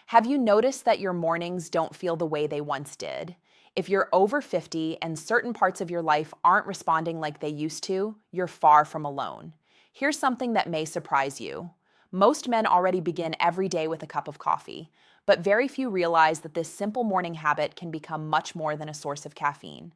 Have you noticed that your mornings don't feel the way they once did? If you're over 50 and certain parts of your life aren't responding like they used to, you're far from alone. Here's something that may surprise you. Most men already begin every day with a cup of coffee, but very few realize that this simple morning habit can become much more than a source of caffeine.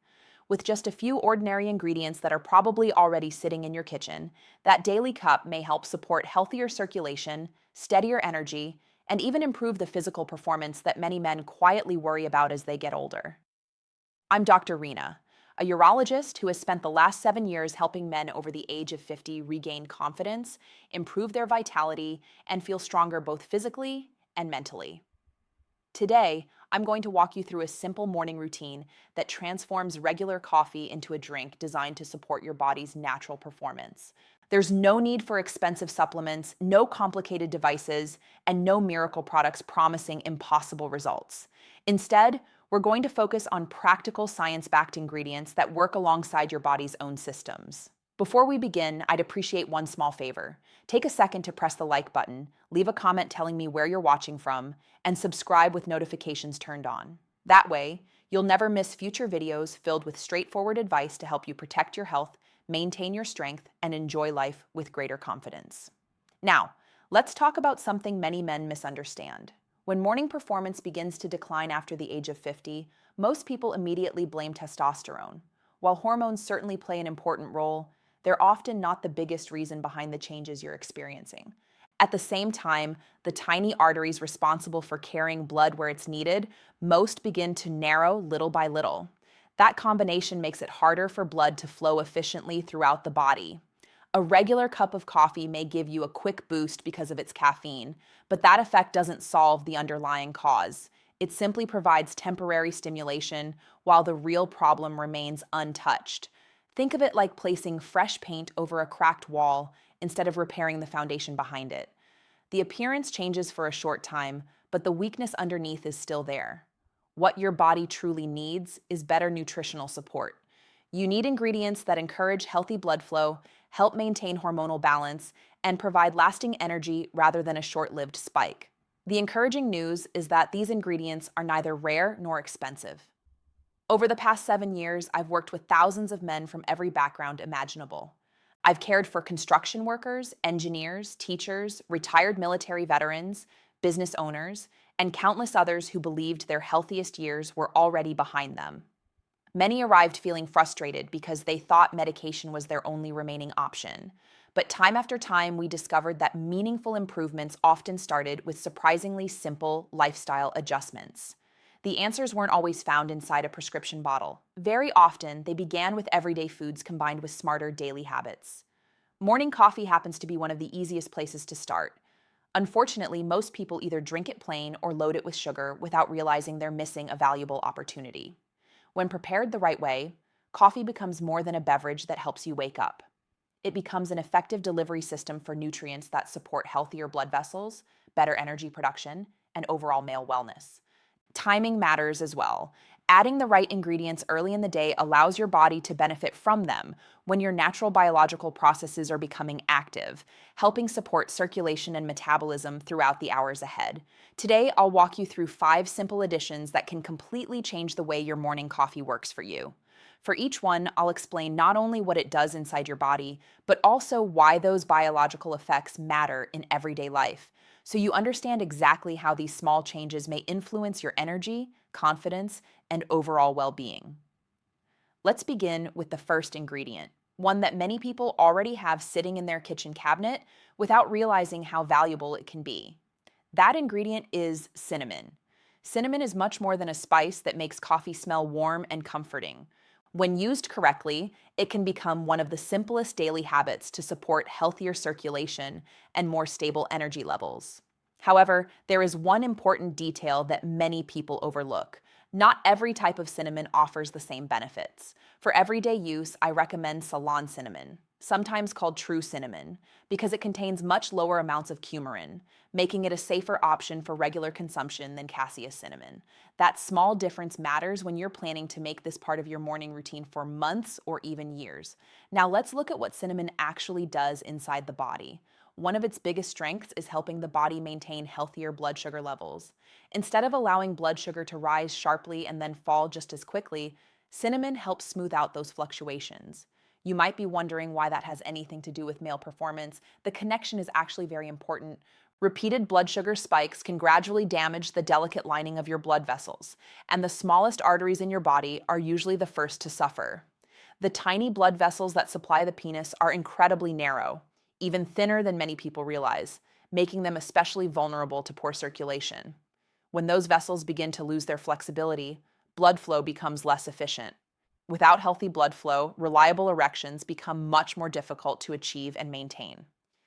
With just a few ordinary ingredients that are probably already sitting in your kitchen, that daily cup may help support healthier circulation, steadier energy, and even improve the physical performance that many men quietly worry about as they get older. I'm Dr. Rena, a urologist who has spent the last 7 years helping men over the age of 50 regain confidence, improve their vitality, and feel stronger both physically and mentally. Today, I'm going to walk you through a simple morning routine that transforms regular coffee into a drink designed to support your body's natural performance. There's no need for expensive supplements, no complicated devices, and no miracle products promising impossible results. Instead, we're going to focus on practical science-backed ingredients that work alongside your body's own systems. Before we begin, I'd appreciate one small favor. Take a second to press the like button, leave a comment telling me where you're watching from, and subscribe with notifications turned on. That way, you'll never miss future videos filled with straightforward advice to help you protect your health, maintain your strength, and enjoy life with greater confidence. Now, let's talk about something many men misunderstand. When morning performance begins to decline after the age of 50, most people immediately blame testosterone. While hormones certainly play an important role, they're often not the biggest reason behind the changes you're experiencing. At the same time, the tiny arteries responsible for carrying blood where it's needed most begin to narrow little by little. That combination makes it harder for blood to flow efficiently throughout the body. A regular cup of coffee may give you a quick boost because of its caffeine, but that effect doesn't solve the underlying cause. It simply provides temporary stimulation while the real problem remains untouched. Think of it like placing fresh paint over a cracked wall instead of repairing the foundation behind it. The appearance changes for a short time, but the weakness underneath is still there. What your body truly needs is better nutritional support. You need ingredients that encourage healthy blood flow, help maintain hormonal balance, and provide lasting energy rather than a short-lived spike. The encouraging news is that these ingredients are neither rare nor expensive. Over the past 7 years, I've worked with thousands of men from every background imaginable. I've cared for construction workers, engineers, teachers, retired military veterans, business owners, and countless others who believed their healthiest years were already behind them. Many arrived feeling frustrated because they thought medication was their only remaining option. But time after time, we discovered that meaningful improvements often started with surprisingly simple lifestyle adjustments. The answers weren't always found inside a prescription bottle. Very often, they began with everyday foods combined with smarter daily habits. Morning coffee happens to be one of the easiest places to start. Unfortunately, most people either drink it plain or load it with sugar without realizing they're missing a valuable opportunity. When prepared the right way, coffee becomes more than a beverage that helps you wake up. It becomes an effective delivery system for nutrients that support healthier blood vessels, better energy production, and overall male wellness. Timing matters as well. Adding the right ingredients early in the day allows your body to benefit from them when your natural biological processes are becoming active, helping support circulation and metabolism throughout the hours ahead. Today, I'll walk you through 5 simple additions that can completely change the way your morning coffee works for you. For each one, I'll explain not only what it does inside your body, but also why those biological effects matter in everyday life, so you understand exactly how these small changes may influence your energy, confidence, and overall well-being. Let's begin with the first ingredient, one that many people already have sitting in their kitchen cabinet without realizing how valuable it can be. That ingredient is cinnamon. Cinnamon is much more than a spice that makes coffee smell warm and comforting. When used correctly, it can become one of the simplest daily habits to support healthier circulation and more stable energy levels. However, there is one important detail that many people overlook. Not every type of cinnamon offers the same benefits. For everyday use, I recommend Ceylon cinnamon, sometimes called true cinnamon, because it contains much lower amounts of coumarin, making it a safer option for regular consumption than cassia cinnamon. That small difference matters when you're planning to make this part of your morning routine for months or even years. Now let's look at what cinnamon actually does inside the body. One of its biggest strengths is helping the body maintain healthier blood sugar levels. Instead of allowing blood sugar to rise sharply and then fall just as quickly, cinnamon helps smooth out those fluctuations. You might be wondering why that has anything to do with male performance. The connection is actually very important. Repeated blood sugar spikes can gradually damage the delicate lining of your blood vessels, and the smallest arteries in your body are usually the first to suffer. The tiny blood vessels that supply the penis are incredibly narrow, even thinner than many people realize, making them especially vulnerable to poor circulation. When those vessels begin to lose their flexibility, blood flow becomes less efficient. Without healthy blood flow, reliable erections become much more difficult to achieve and maintain.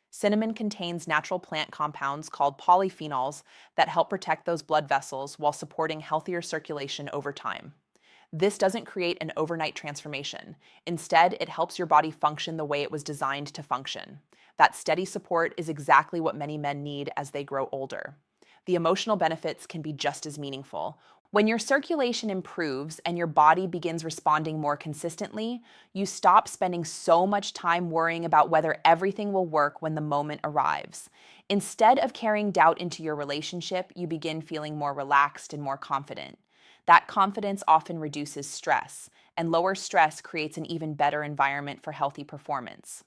Cinnamon contains natural plant compounds called polyphenols that help protect those blood vessels while supporting healthier circulation over time. This doesn't create an overnight transformation. Instead, it helps your body function the way it was designed to function. That steady support is exactly what many men need as they grow older. The emotional benefits can be just as meaningful. When your circulation improves and your body begins responding more consistently, you stop spending so much time worrying about whether everything will work when the moment arrives. Instead of carrying doubt into your relationship, you begin feeling more relaxed and more confident. That confidence often reduces stress, and lower stress creates an even better environment for healthy performance.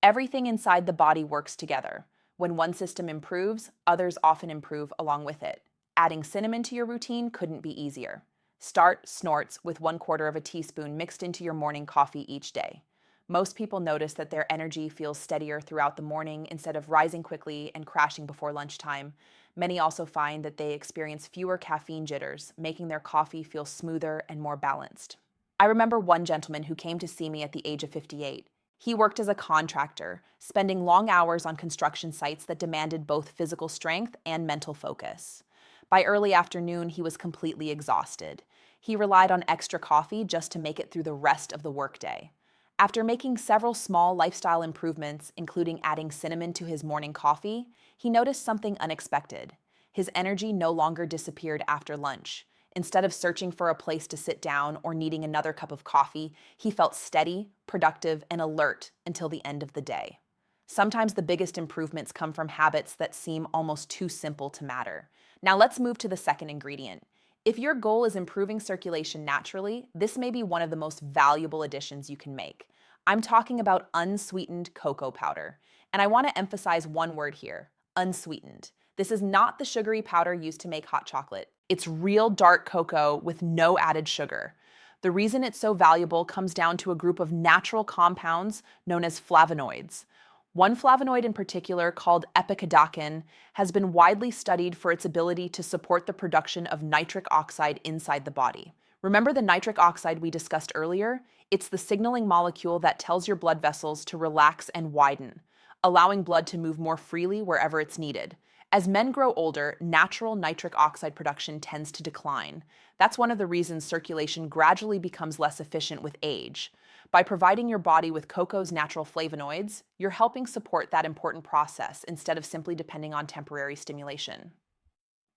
Everything inside the body works together. When one system improves, others often improve along with it. Adding cinnamon to your routine couldn't be easier. Start snorts with 1/4 of a teaspoon mixed into your morning coffee each day. Most people notice that their energy feels steadier throughout the morning instead of rising quickly and crashing before lunchtime. Many also find that they experience fewer caffeine jitters, making their coffee feel smoother and more balanced. I remember one gentleman who came to see me at the age of 58. He worked as a contractor, spending long hours on construction sites that demanded both physical strength and mental focus. By early afternoon, he was completely exhausted. He relied on extra coffee just to make it through the rest of the workday. After making several small lifestyle improvements, including adding cinnamon to his morning coffee, he noticed something unexpected. His energy no longer disappeared after lunch. Instead of searching for a place to sit down or needing another cup of coffee, he felt steady, productive, and alert until the end of the day. Sometimes the biggest improvements come from habits that seem almost too simple to matter. Now let's move to the second ingredient. If your goal is improving circulation naturally, this may be one of the most valuable additions you can make. I'm talking about unsweetened cocoa powder. And I want to emphasize one word here, unsweetened. This is not the sugary powder used to make hot chocolate. It's real dark cocoa with no added sugar. The reason it's so valuable comes down to a group of natural compounds known as flavonoids. One flavonoid in particular, called epicadocin, has been widely studied for its ability to support the production of nitric oxide inside the body. Remember the nitric oxide we discussed earlier? It's the signaling molecule that tells your blood vessels to relax and widen, allowing blood to move more freely wherever it's needed. As men grow older, natural nitric oxide production tends to decline. That's one of the reasons circulation gradually becomes less efficient with age. By providing your body with cocoa's natural flavonoids, you're helping support that important process instead of simply depending on temporary stimulation.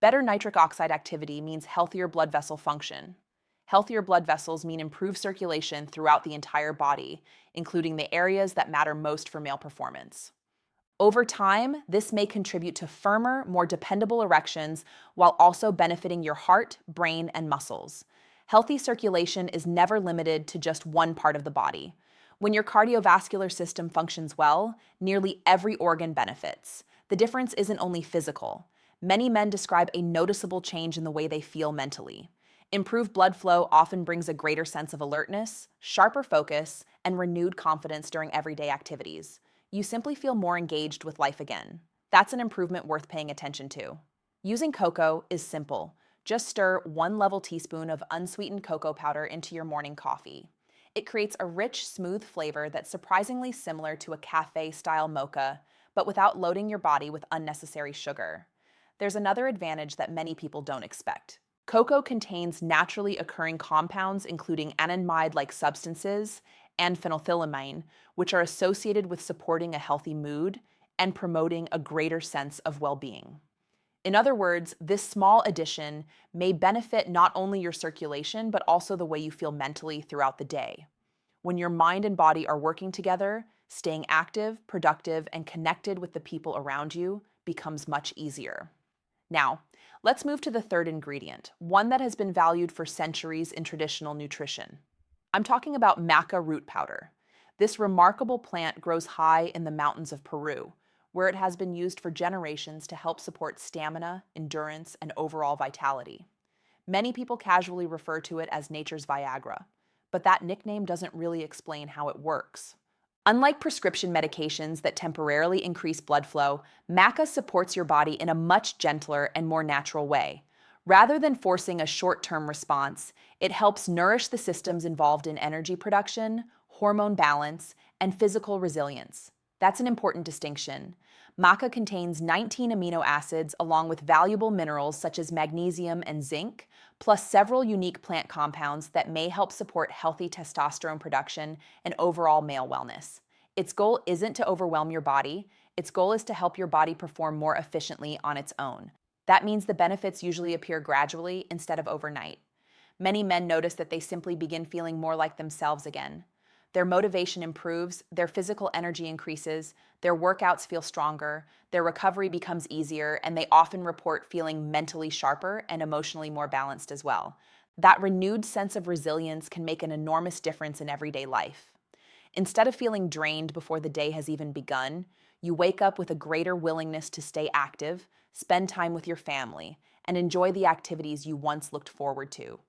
Better nitric oxide activity means healthier blood vessel function. Healthier blood vessels mean improved circulation throughout the entire body, including the areas that matter most for male performance. Over time, this may contribute to firmer, more dependable erections while also benefiting your heart, brain, and muscles. Healthy circulation is never limited to just one part of the body. When your cardiovascular system functions well, nearly every organ benefits. The difference isn't only physical. Many men describe a noticeable change in the way they feel mentally. Improved blood flow often brings a greater sense of alertness, sharper focus, and renewed confidence during everyday activities. You simply feel more engaged with life again. That's an improvement worth paying attention to. Using cocoa is simple. Just stir 1 level teaspoon of unsweetened cocoa powder into your morning coffee. It creates a rich, smooth flavor that's surprisingly similar to a cafe-style mocha, but without loading your body with unnecessary sugar. There's another advantage that many people don't expect. Cocoa contains naturally occurring compounds including anandamide-like substances and phenethylamine, which are associated with supporting a healthy mood and promoting a greater sense of well-being. In other words, this small addition may benefit not only your circulation, but also the way you feel mentally throughout the day. When your mind and body are working together, Staying active, productive, and connected with the people around you becomes much easier. Now, let's move to the third ingredient, one that has been valued for centuries in traditional nutrition. I'm talking about maca root powder. This remarkable plant grows high in the mountains of Peru, where it has been used for generations to help support stamina, endurance, and overall vitality. Many people casually refer to it as nature's Viagra, but that nickname doesn't really explain how it works. Unlike prescription medications that temporarily increase blood flow, maca supports your body in a much gentler and more natural way. Rather than forcing a short-term response, it helps nourish the systems involved in energy production, hormone balance, and physical resilience. That's an important distinction. Maca contains 19 amino acids along with valuable minerals such as magnesium and zinc, plus several unique plant compounds that may help support healthy testosterone production and overall male wellness. Its goal isn't to overwhelm your body. Its goal is to help your body perform more efficiently on its own. That means the benefits usually appear gradually instead of overnight. Many men notice that they simply begin feeling more like themselves again. Their motivation improves, their physical energy increases, their workouts feel stronger, their recovery becomes easier, and they often report feeling mentally sharper and emotionally more balanced as well. That renewed sense of resilience can make an enormous difference in everyday life. Instead of feeling drained before the day has even begun, you wake up with a greater willingness to stay active, spend time with your family, and enjoy the activities you once looked forward to.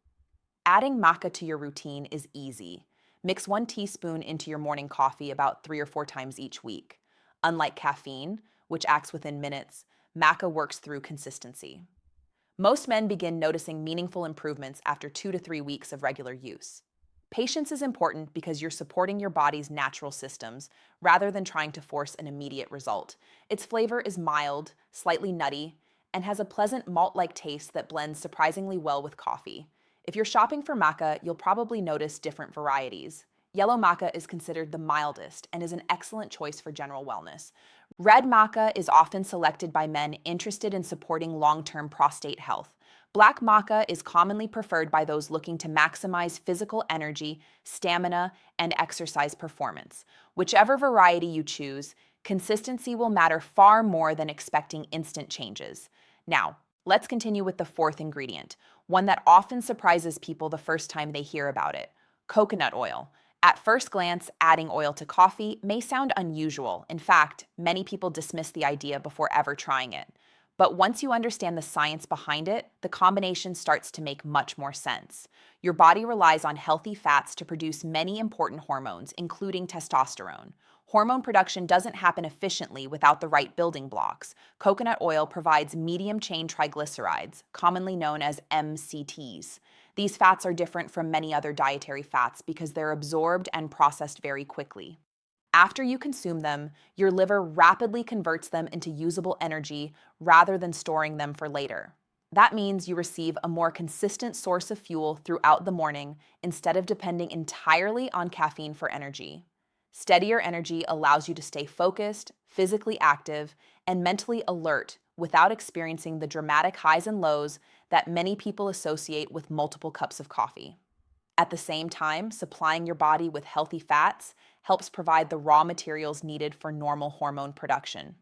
Adding maca to your routine is easy. Mix 1 teaspoon into your morning coffee about 3 or 4 times each week. Unlike caffeine, which acts within minutes, maca works through consistency. Most men begin noticing meaningful improvements after 2 to 3 weeks of regular use. Patience is important because you're supporting your body's natural systems rather than trying to force an immediate result. Its flavor is mild, slightly nutty, and has a pleasant malt-like taste that blends surprisingly well with coffee. If you're shopping for maca, you'll probably notice different varieties. Yellow maca is considered the mildest and is an excellent choice for general wellness. Red maca is often selected by men interested in supporting long-term prostate health. Black maca is commonly preferred by those looking to maximize physical energy, stamina, and exercise performance. Whichever variety you choose, consistency will matter far more than expecting instant changes. Now, let's continue with the fourth ingredient, one that often surprises people the first time they hear about it: coconut oil. At first glance, adding oil to coffee may sound unusual. In fact, many people dismiss the idea before ever trying it. But once you understand the science behind it, the combination starts to make much more sense. Your body relies on healthy fats to produce many important hormones, including testosterone. Hormone production doesn't happen efficiently without the right building blocks. Coconut oil provides medium-chain triglycerides, commonly known as MCTs. These fats are different from many other dietary fats because they're absorbed and processed very quickly. After you consume them, your liver rapidly converts them into usable energy rather than storing them for later. That means you receive a more consistent source of fuel throughout the morning instead of depending entirely on caffeine for energy. Steadier energy allows you to stay focused, physically active, and mentally alert without experiencing the dramatic highs and lows that many people associate with multiple cups of coffee. At the same time, supplying your body with healthy fats helps provide the raw materials needed for normal hormone production.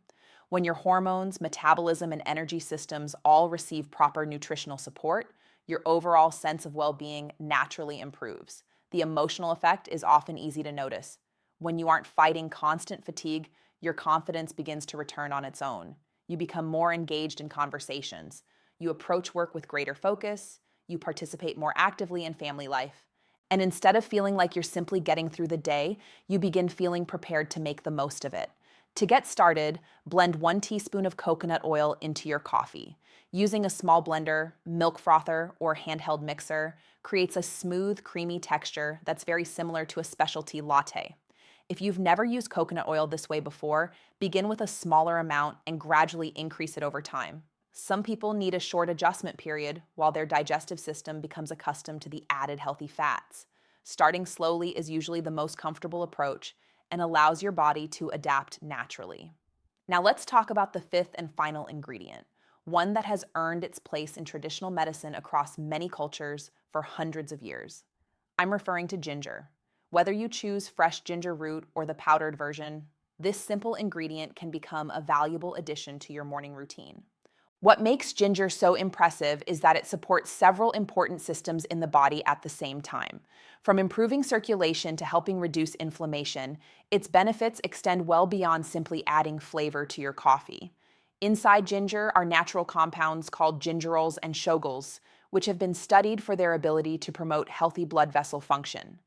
When your hormones, metabolism, and energy systems all receive proper nutritional support, your overall sense of well-being naturally improves. The emotional effect is often easy to notice. When you aren't fighting constant fatigue, your confidence begins to return on its own. You become more engaged in conversations. You approach work with greater focus. You participate more actively in family life. And instead of feeling like you're simply getting through the day, you begin feeling prepared to make the most of it. To get started, blend 1 teaspoon of coconut oil into your coffee. Using a small blender, milk frother, or handheld mixer creates a smooth, creamy texture that's very similar to a specialty latte. If you've never used coconut oil this way before, begin with a smaller amount and gradually increase it over time. Some people need a short adjustment period while their digestive system becomes accustomed to the added healthy fats. Starting slowly is usually the most comfortable approach and allows your body to adapt naturally. Now let's talk about the fifth and final ingredient, one that has earned its place in traditional medicine across many cultures for hundreds of years. I'm referring to ginger. Whether you choose fresh ginger root or the powdered version, this simple ingredient can become a valuable addition to your morning routine. What makes ginger so impressive is that it supports several important systems in the body at the same time. From improving circulation to helping reduce inflammation, its benefits extend well beyond simply adding flavor to your coffee. Inside ginger are natural compounds called gingerols and shogals, which have been studied for their ability to promote healthy blood vessel function.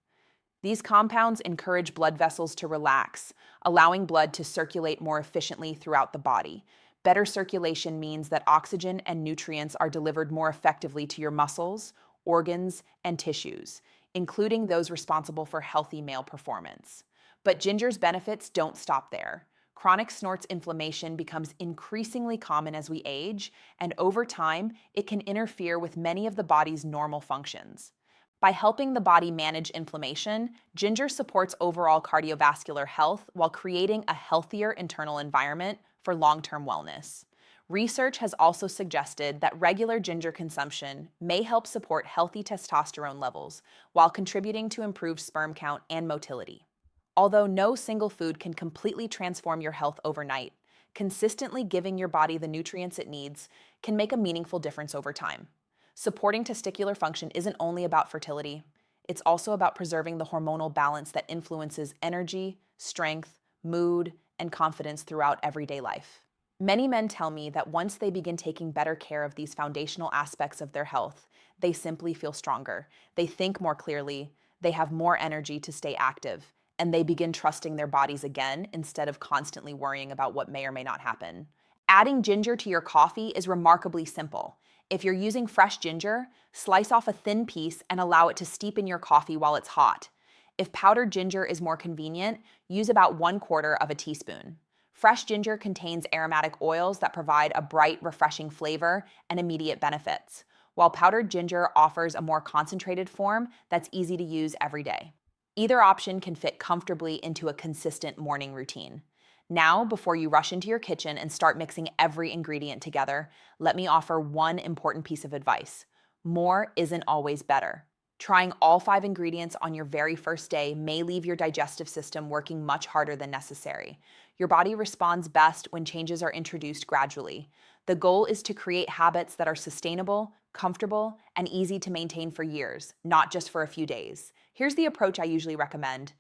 These compounds encourage blood vessels to relax, allowing blood to circulate more efficiently throughout the body. Better circulation means that oxygen and nutrients are delivered more effectively to your muscles, organs, and tissues, including those responsible for healthy male performance. But ginger's benefits don't stop there. Chronic snorts inflammation becomes increasingly common as we age, and over time, it can interfere with many of the body's normal functions. By helping the body manage inflammation, ginger supports overall cardiovascular health while creating a healthier internal environment for long-term wellness. Research has also suggested that regular ginger consumption may help support healthy testosterone levels while contributing to improved sperm count and motility. Although no single food can completely transform your health overnight, consistently giving your body the nutrients it needs can make a meaningful difference over time. Supporting testicular function isn't only about fertility, it's also about preserving the hormonal balance that influences energy, strength, mood, and confidence throughout everyday life. Many men tell me that once they begin taking better care of these foundational aspects of their health, they simply feel stronger, they think more clearly, they have more energy to stay active, and they begin trusting their bodies again instead of constantly worrying about what may or may not happen. Adding ginger to your coffee is remarkably simple. If you're using fresh ginger, slice off a thin piece and allow it to steep in your coffee while it's hot. If powdered ginger is more convenient, use about 1/4 of a teaspoon. Fresh ginger contains aromatic oils that provide a bright, refreshing flavor and immediate benefits, while powdered ginger offers a more concentrated form that's easy to use every day. Either option can fit comfortably into a consistent morning routine. Now, before you rush into your kitchen and start mixing every ingredient together, let me offer one important piece of advice. More isn't always better. Trying all 5 ingredients on your very first day may leave your digestive system working much harder than necessary. Your body responds best when changes are introduced gradually. The goal is to create habits that are sustainable, comfortable, and easy to maintain for years, not just for a few days. Here's the approach I usually recommend.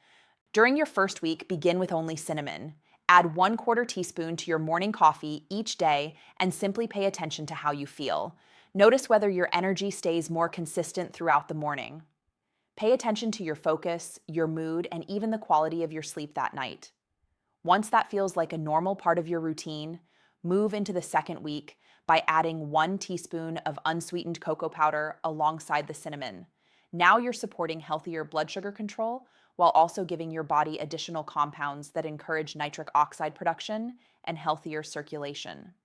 During your first week, begin with only cinnamon. Add 1/4 teaspoon to your morning coffee each day and simply pay attention to how you feel. Notice whether your energy stays more consistent throughout the morning. Pay attention to your focus, your mood, and even the quality of your sleep that night. Once that feels like a normal part of your routine, move into the second week by adding 1 teaspoon of unsweetened cocoa powder alongside the cinnamon. Now you're supporting healthier blood sugar control while also giving your body additional compounds that encourage nitric oxide production and healthier circulation.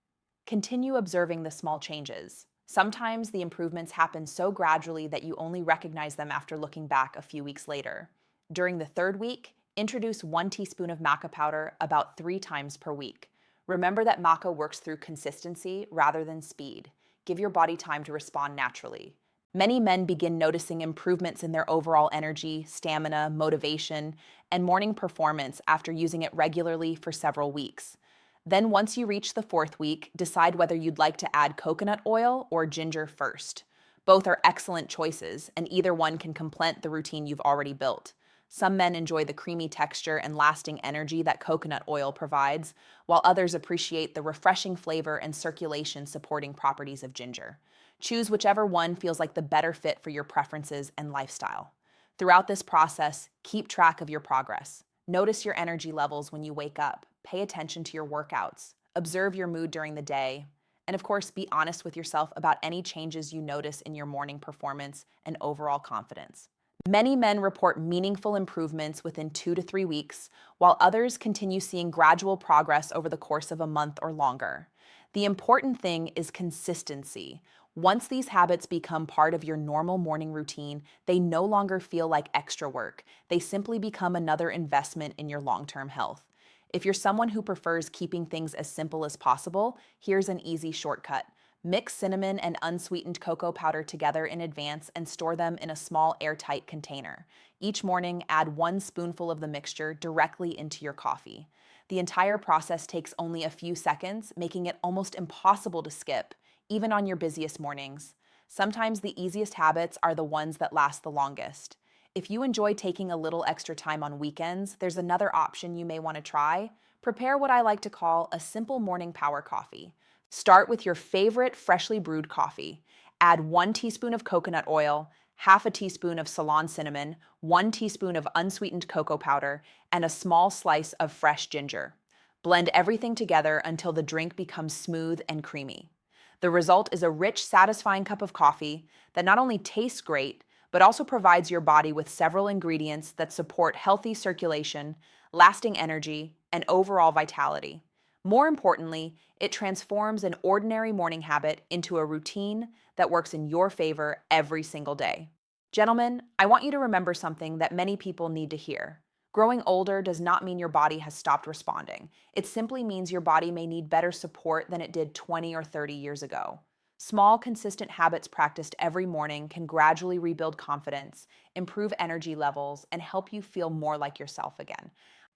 Continue observing the small changes. Sometimes the improvements happen so gradually that you only recognize them after looking back a few weeks later. During the third week, introduce 1 teaspoon of maca powder about 3 times per week. Remember that maca works through consistency rather than speed. Give your body time to respond naturally. Many men begin noticing improvements in their overall energy, stamina, motivation, and morning performance after using it regularly for several weeks. Then once you reach the 4th week, decide whether you'd like to add coconut oil or ginger first. Both are excellent choices, and either one can complement the routine you've already built. Some men enjoy the creamy texture and lasting energy that coconut oil provides, while others appreciate the refreshing flavor and circulation supporting properties of ginger. Choose whichever one feels like the better fit for your preferences and lifestyle. Throughout this process, keep track of your progress. Notice your energy levels when you wake up. Pay attention to your workouts. Observe your mood during the day. And of course, be honest with yourself about any changes you notice in your morning performance and overall confidence. Many men report meaningful improvements within 2 to 3 weeks, while others continue seeing gradual progress over the course of a month or longer. The important thing is consistency. Once these habits become part of your normal morning routine, they no longer feel like extra work. They simply become another investment in your long-term health. If you're someone who prefers keeping things as simple as possible, here's an easy shortcut. Mix cinnamon and unsweetened cocoa powder together in advance and store them in a small airtight container. Each morning, add 1 spoonful of the mixture directly into your coffee. The entire process takes only a few seconds, making it almost impossible to skip, even on your busiest mornings. Sometimes the easiest habits are the ones that last the longest. If you enjoy taking a little extra time on weekends, there's another option you may want to try. Prepare what I like to call a simple morning power coffee. Start with your favorite freshly brewed coffee. Add 1 teaspoon of coconut oil, half a teaspoon of Ceylon cinnamon, 1 teaspoon of unsweetened cocoa powder, and a small slice of fresh ginger. Blend everything together until the drink becomes smooth and creamy. The result is a rich, satisfying cup of coffee that not only tastes great, but also provides your body with several ingredients that support healthy circulation, lasting energy, and overall vitality. More importantly, it transforms an ordinary morning habit into a routine that works in your favor every single day. Gentlemen, I want you to remember something that many people need to hear. Growing older does not mean your body has stopped responding. It simply means your body may need better support than it did 20 or 30 years ago. Small, consistent habits practiced every morning can gradually rebuild confidence, improve energy levels, and help you feel more like yourself again.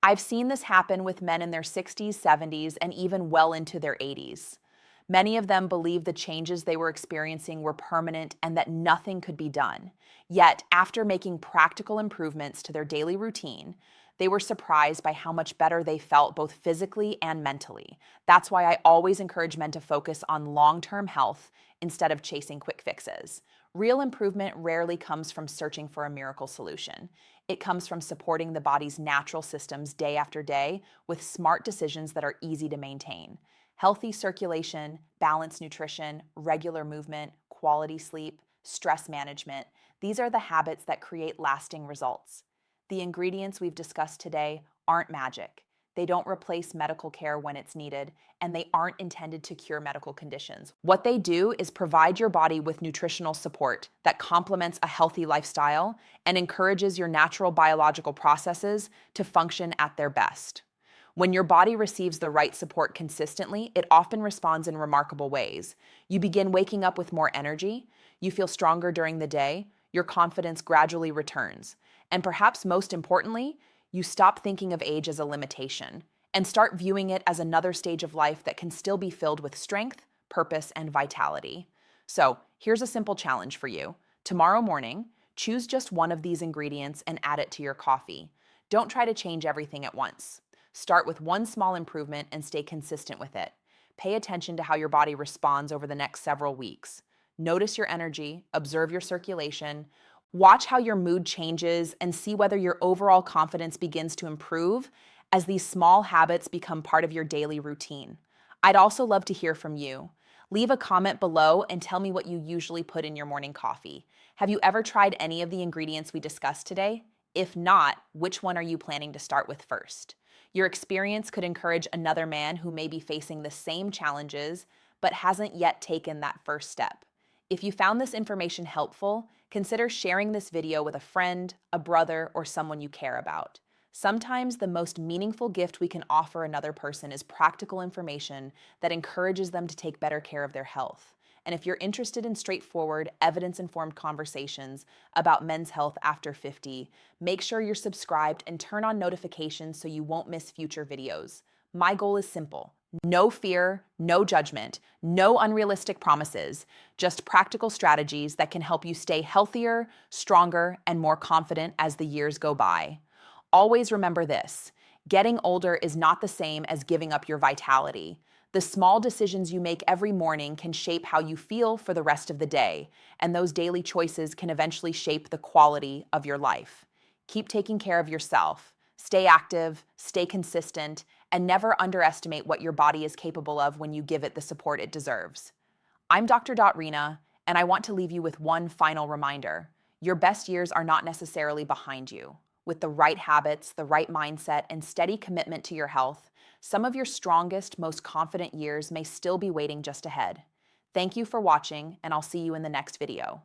I've seen this happen with men in their 60s, 70s, and even well into their 80s. Many of them believed the changes they were experiencing were permanent and that nothing could be done. Yet, after making practical improvements to their daily routine, they were surprised by how much better they felt both physically and mentally. That's why I always encourage men to focus on long-term health instead of chasing quick fixes. Real improvement rarely comes from searching for a miracle solution. It comes from supporting the body's natural systems day after day with smart decisions that are easy to maintain. Healthy circulation, balanced nutrition, regular movement, quality sleep, stress management, these are the habits that create lasting results. The ingredients we've discussed today aren't magic. They don't replace medical care when it's needed, and they aren't intended to cure medical conditions. What they do is provide your body with nutritional support that complements a healthy lifestyle and encourages your natural biological processes to function at their best. When your body receives the right support consistently, it often responds in remarkable ways. You begin waking up with more energy, you feel stronger during the day, your confidence gradually returns, and perhaps most importantly, you stop thinking of age as a limitation and start viewing it as another stage of life that can still be filled with strength, purpose, and vitality. So, here's a simple challenge for you. Tomorrow morning, choose just one of these ingredients and add it to your coffee. Don't try to change everything at once. Start with one small improvement and stay consistent with it. Pay attention to how your body responds over the next several weeks. Notice your energy, observe your circulation, watch how your mood changes, and see whether your overall confidence begins to improve as these small habits become part of your daily routine. I'd also love to hear from you. Leave a comment below and tell me what you usually put in your morning coffee. Have you ever tried any of the ingredients we discussed today? If not, which one are you planning to start with first? Your experience could encourage another man who may be facing the same challenges but hasn't yet taken that first step. If you found this information helpful, consider sharing this video with a friend, a brother, or someone you care about. Sometimes the most meaningful gift we can offer another person is practical information that encourages them to take better care of their health. And if you're interested in straightforward, evidence-informed conversations about men's health after 50, make sure you're subscribed and turn on notifications so you won't miss future videos. My goal is simple. No fear, no judgment, no unrealistic promises, just practical strategies that can help you stay healthier, stronger, and more confident as the years go by. Always remember this: getting older is not the same as giving up your vitality. The small decisions you make every morning can shape how you feel for the rest of the day, and those daily choices can eventually shape the quality of your life. Keep taking care of yourself. Stay active, stay consistent, and never underestimate what your body is capable of when you give it the support it deserves. I'm Dr. Rena, and I want to leave you with one final reminder. Your best years are not necessarily behind you. With the right habits, the right mindset, and steady commitment to your health, some of your strongest, most confident years may still be waiting just ahead. Thank you for watching, and I'll see you in the next video.